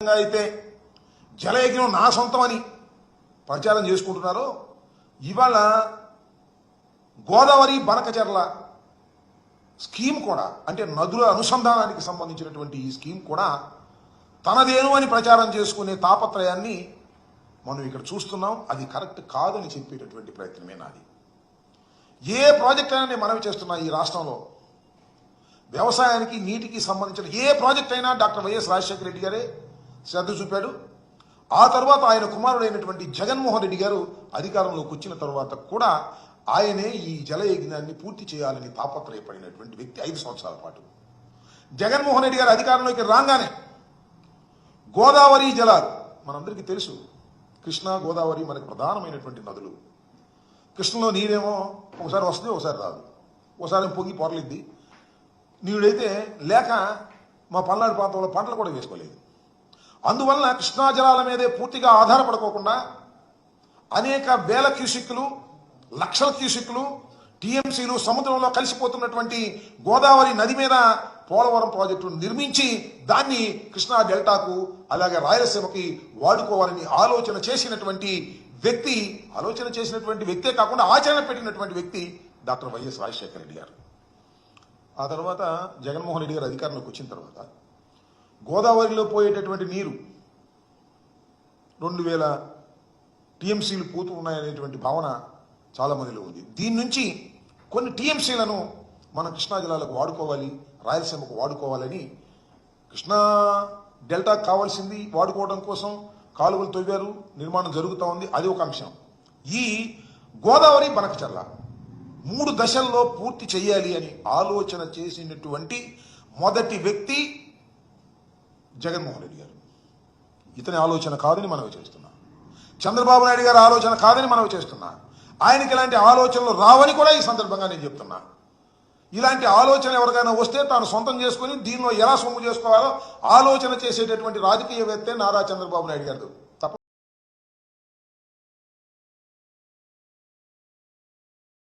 అయితే జలయజ్ఞం నా సొంతమని ప్రచారం చేసుకుంటున్నారో ఇవాళ గోదావరి బనకచెర్ల స్కీమ్ కూడా అంటే నదుల అనుసంధానానికి సంబంధించినటువంటి ఈ స్కీమ్ కూడా తనదేను అని ప్రచారం చేసుకునే తాపత్రయాన్ని మనం ఇక్కడ చూస్తున్నాం. అది కరెక్ట్ కాదని చెప్పేటటువంటి ప్రయత్నమే నాది. ఏ ప్రాజెక్ట్ అయినా నేను మనవి చేస్తున్నా, ఈ రాష్ట్రంలో వ్యవసాయానికి నీటికి సంబంధించిన ఏ ప్రాజెక్ట్ అయినా డాక్టర్ వైఎస్ రాజశేఖర రెడ్డి గారే శ్రద్ధ చూపాడు. ఆ తర్వాత ఆయన కుమారుడైనటువంటి జగన్మోహన్ రెడ్డి గారు అధికారంలోకి వచ్చిన తర్వాత కూడా ఆయనే ఈ జలయజ్ఞాన్ని పూర్తి చేయాలని తాపత్రయపడినటువంటి వ్యక్తి. 5 సంవత్సరాల పాటు జగన్మోహన్ రెడ్డి గారు అధికారంలోకి రాగానే గోదావరి జలాలు మనందరికీ తెలుసు, కృష్ణా గోదావరి మనకు ప్రధానమైనటువంటి నదులు. కృష్ణలో నీరేమో ఒకసారి వస్తుంది, ఒకసారి రాదు, ఒకసారి పొంగి పొరలిద్ది. నీడైతే లేక మా పల్నాడు ప్రాంతంలో పంటలు కూడా వేసుకోలేదు. అందువల్ల కృష్ణా జలాల మీదే పూర్తిగా ఆధారపడుకోకుండా అనేక వేల క్యూసిక్లు, లక్షల క్యూసిక్లు, టీఎంసీలు సముద్రంలో కలిసిపోతున్నటువంటి గోదావరి నది మీద పోలవరం ప్రాజెక్టును నిర్మించి దాన్ని కృష్ణా డెల్టాకు అలాగే రాయలసీమకి వాడుకోవాలని ఆలోచన చేసినటువంటి వ్యక్తే కాకుండా ఆచరణ పెట్టినటువంటి వ్యక్తి డాక్టర్ వైఎస్ రాజశేఖర రెడ్డి గారు. ఆ తర్వాత జగన్మోహన్ రెడ్డి గారు అధికారంలోకి వచ్చిన తర్వాత గోదావరిలో పోయేటటువంటి నీరు 2000 టీఎంసీలు పోతూ ఉన్నాయనేటువంటి భావన చాలా మందిలో ఉంది. దీని నుంచి కొన్ని టీఎంసీలను మనం కృష్ణా జిల్లాలకు వాడుకోవాలి, రాయలసీమకు వాడుకోవాలని కృష్ణా డెల్టాకు కావాల్సింది వాడుకోవడం కోసం కాలువలు తవ్వారు, నిర్మాణం జరుగుతూ ఉంది. అది ఒక అంశం. ఈ గోదావరి బనకచెర్ల 3 దశల్లో పూర్తి చేయాలి అని ఆలోచన చేసినటువంటి మొదటి వ్యక్తి జగన్మోహన్ రెడ్డి గారు. ఇతని ఆలోచన కాదని మనవి చేస్తున్నా. చంద్రబాబు నాయుడు గారి ఆలోచన కాదని మనవి చేస్తున్నా. ఆయనకి ఇలాంటి ఆలోచనలు రావని కూడా ఈ సందర్భంగా నేను చెప్తున్నా. ఇలాంటి ఆలోచన ఎవరికైనా వస్తే తాను సొంతం చేసుకుని దీనిలో ఎలా సొమ్ము చేసుకోవాలో ఆలోచన చేసేటటువంటి రాజకీయవేత్తే నారా చంద్రబాబు నాయుడు గారు.